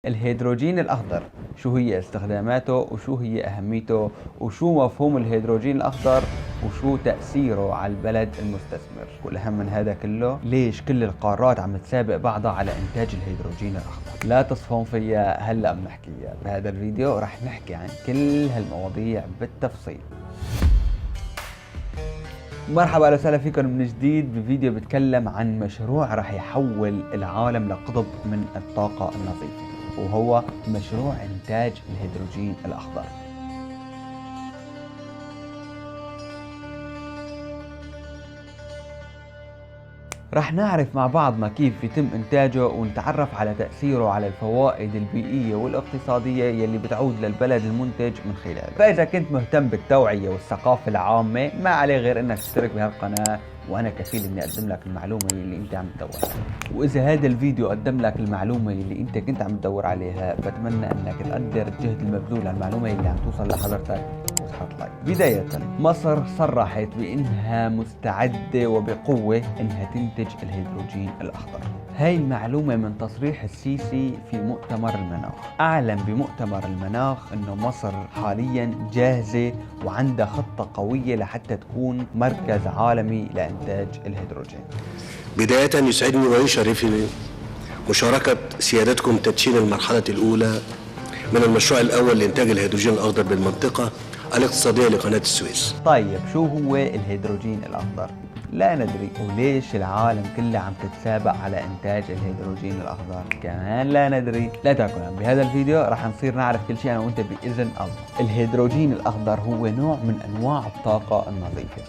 الهيدروجين الأخضر، شو هي استخداماته وشو هي أهميته وشو مفهوم الهيدروجين الأخضر وشو تأثيره على البلد المستثمر، والأهم من هذا كله ليش كل القارات عم تسابق بعضها على إنتاج الهيدروجين الأخضر. لا تصفون فيها، هلأ بنحكيها. بهذا الفيديو رح نحكي عن كل هالمواضيع بالتفصيل. مرحبا اهلا وسهلا فيكم من جديد بفيديو بتكلم عن مشروع رح يحول العالم لقطب من الطاقة النظيفة، وهو مشروع إنتاج الهيدروجين الأخضر. رح نعرف مع بعضنا كيف يتم إنتاجه ونتعرف على تأثيره على الفوائد البيئية والاقتصادية يلي بتعود للبلد المنتج من خلاله. فإذا كنت مهتم بالتوعية والثقافة العامة ما عليه غير إنك تشترك بهالقناة، وأنا كفيل إني أقدم لك المعلومة اللي أنت عم تدور عليها. وإذا هذا الفيديو قدم لك المعلومة اللي أنت كنت عم تدور عليها، بتمنى إنك تقدر الجهد المبذول على المعلومة اللي عم توصل لحضرتك وتحط لايك. بداية، مصر صرحت بأنها مستعدة وبقوة إنها تنتج الهيدروجين الأخضر. هاي المعلومة من تصريح السيسي في مؤتمر المناخ. أعلن بمؤتمر المناخ إنه مصر حاليا جاهزة وعندها خطة قوية لحتى تكون مركز عالمي لإنتاج الهيدروجين. بداية يسعدني ويشرفني مشاركة سيادتكم تدشين المرحلة الأولى من المشروع الأول لإنتاج الهيدروجين الأخضر بالمنطقة الاقتصادية لقناة السويس. طيب شو هو الهيدروجين الأخضر؟ لا ندري. وليش العالم كله عم تتسابق على إنتاج الهيدروجين الأخضر؟ كمان لا ندري. لا تاكل. بهذا الفيديو راح نصير نعرف كل شيء أنا وأنت بإذن الله. الهيدروجين الأخضر هو نوع من أنواع الطاقة النظيفة.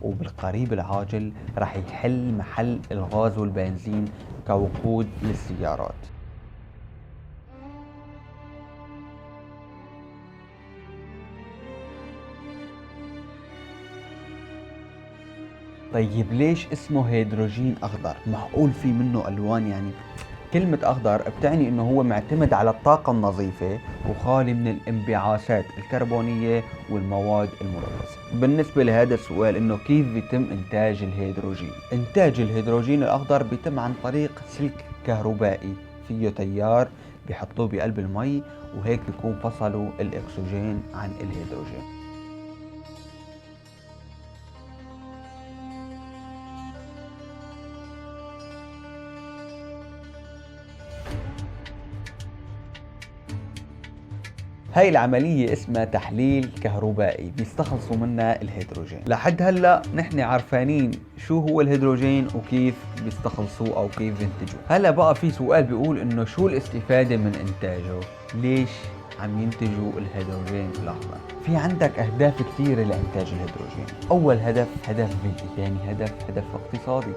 وبالقريب العاجل رح يحل محل الغاز والبنزين كوقود للسيارات. طيب ليش اسمه هيدروجين أخضر؟ معقول في منه ألوان يعني؟ كلمة أخضر بتعني إنه هو معتمد على الطاقة النظيفة وخالي من الانبعاثات الكربونية والمواد الملوثة. بالنسبة لهذا السؤال إنه كيف بيتم إنتاج الهيدروجين؟ إنتاج الهيدروجين الأخضر بيتم عن طريق سلك كهربائي فيه تيار بيحطوه بقلب المي، وهيك بيكون فصلوا الأكسجين عن الهيدروجين. هاي العملية اسمها تحليل كهربائي بيستخلصوا منها الهيدروجين. لحد هلا نحن عارفانين شو هو الهيدروجين وكيف بيستخلصوه او كيف ينتجوه. هلا بقى في سؤال بيقول انه شو الاستفادة من انتاجه؟ ليش عم ينتجوا الهيدروجين الأخضر؟ في عندك أهداف كثيرة لإنتاج الهيدروجين. أول هدف بيئي، ثاني هدف اقتصادي،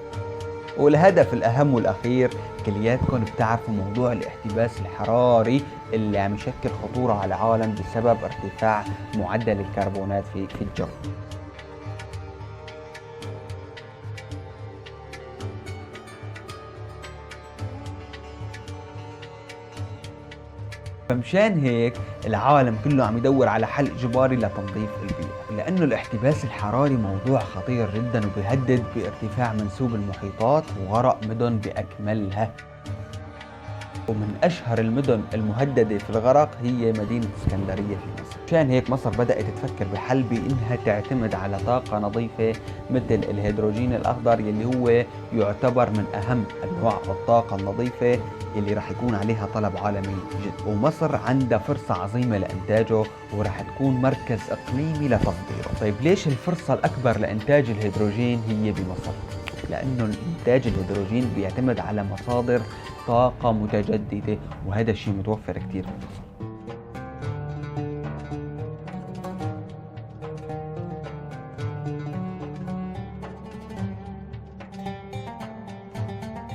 والهدف الأهم والأخير كلياتكم بتعرفوا موضوع الاحتباس الحراري اللي عم يشكل خطورة على العالم بسبب ارتفاع معدل الكربونات في الجو. فمشان هيك العالم كله عم يدور على حل إجباري لتنظيف البيئة، لأنه الاحتباس الحراري موضوع خطير جدا وبيهدد بارتفاع منسوب المحيطات وغرق مدن بأكملها. ومن أشهر المدن المهددة في الغرق هي مدينة اسكندرية في مصر. مشان هيك مصر بدأت تفكر بحل بإنها تعتمد على طاقة نظيفة مثل الهيدروجين الأخضر، يلي هو يعتبر من أهم أنواع الطاقة النظيفة اللي راح يكون عليها طلب عالمي جدا. ومصر عندها فرصة عظيمة لإنتاجه وراح تكون مركز إقليمي لتصديره. طيب ليش الفرصة الأكبر لإنتاج الهيدروجين هي بمصر؟ لأنه إنتاج الهيدروجين بيعتمد على مصادر طاقة متجددة، وهذا الشيء متوفر كتير في مصر.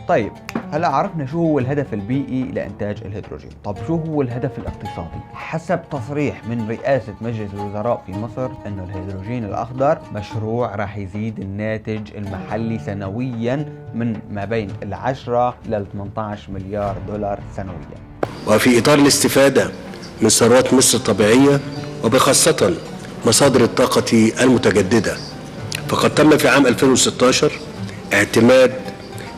طيب هلا عرفنا شو هو الهدف البيئي لإنتاج الهيدروجين. طب شو هو الهدف الاقتصادي؟ حسب تصريح من رئاسة مجلس الوزراء في مصر إنه الهيدروجين الأخضر مشروع راح يزيد الناتج المحلي سنويا من ما بين 10 ل 18 مليار دولار سنويا. وفي إطار الاستفادة من ثروات مصر الطبيعية وبخاصة مصادر الطاقة المتجددة فقد تم في عام 2016 اعتماد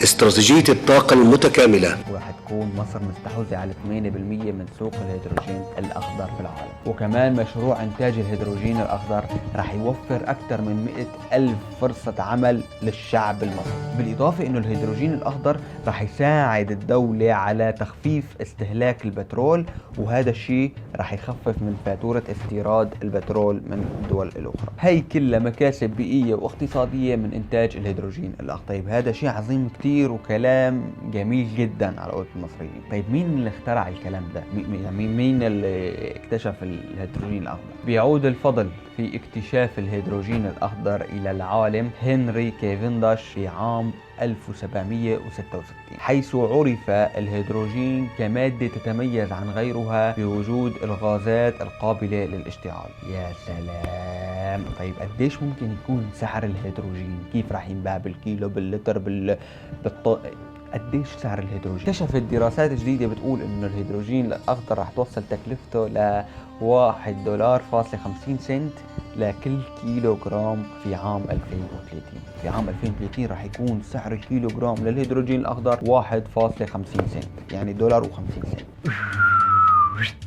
استراتيجية الطاقة المتكاملة. وراح تكون مصر مستحوذة على 8% من سوق الهيدروجين الأخضر في العالم. وكمان مشروع إنتاج الهيدروجين الأخضر راح يوفر أكثر من 100,000 فرصة عمل للشعب المصري. بالإضافة إنه الهيدروجين الأخضر راح يساعد الدولة على تخفيف استهلاك البترول، وهذا الشيء راح يخفف من فاتورة استيراد البترول من الدول الأخرى. هي كلها مكاسب بيئية واقتصادية من إنتاج الهيدروجين الأخضر. طيب هذا شيء عظيم كتير وكلام جميل جدا على قولة المصريين. طيب مين اللي اخترع الكلام ده؟ مين اللي اكتشف الهيدروجين الأخضر؟ بيعود الفضل في اكتشاف الهيدروجين الأخضر إلى العالم هنري كيفنداش في عام 1766، حيث عرف الهيدروجين كمادة تتميز عن غيرها بوجود الغازات القابلة للاشتعال. يا سلام. طيب قديش ممكن يكون سعر الهيدروجين؟ كيف راح ينباع؟ بالكيلو، باللتر، قديش سعر الهيدروجين؟ كشفت دراسات جديدة بتقول انه الهيدروجين الاخضر راح توصل تكلفته ل $1.50 لكل كيلو جرام في عام 2030. في عام 2030 راح يكون سعر كيلو جرام للهيدروجين الاخضر 1.50 سنت، يعني $1.50.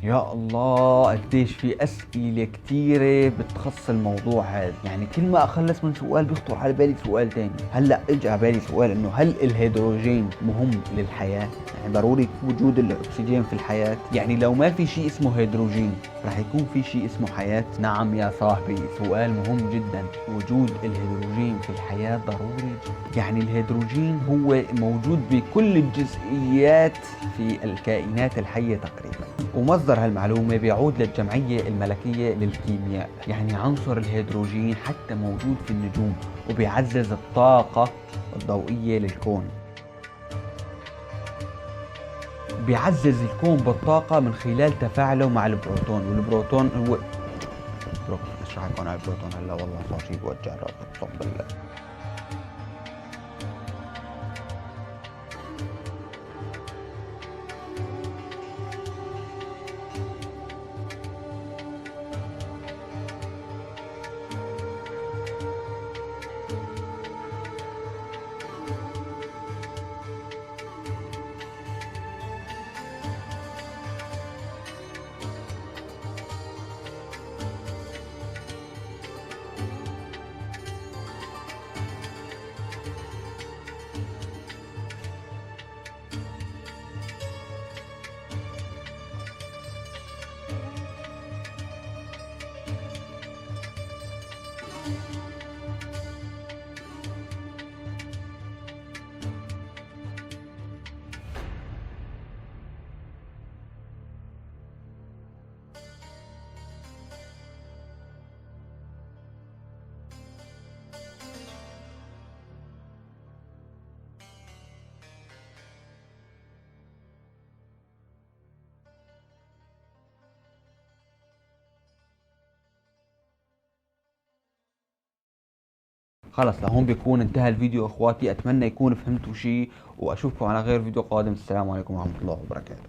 يا الله قديش في اسئله كثيره بتخص الموضوع هذا. يعني كل ما اخلص من سؤال بيخطر على بالي سؤال تاني. هلا اجى على بالي سؤال انه هل الهيدروجين مهم للحياه؟ يعني ضروري وجود الاكسجين في الحياه؟ يعني لو ما في شيء اسمه هيدروجين راح يكون في شيء اسمه حياه؟ نعم يا صاحبي، سؤال مهم جدا. وجود الهيدروجين في الحياه ضروري جدا. يعني الهيدروجين هو موجود بكل الجزئيات في الكائنات الحيه تقريبا. ومصدر هالمعلومة بيعود للجمعية الملكية للكيمياء. يعني عنصر الهيدروجين حتى موجود في النجوم وبيعزز الطاقة الضوئية للكون. بيعزز الكون بالطاقة من خلال تفاعله مع البروتون، والبروتون هو اشرح لكم على البروتون هلا والله صار شيء بوجع الراس اقسم بالله. خلص لهون بيكون انتهى الفيديو اخواتي. اتمنى يكون فهمتوا شيء، واشوفكم على غير فيديو قادم. السلام عليكم ورحمة الله وبركاته.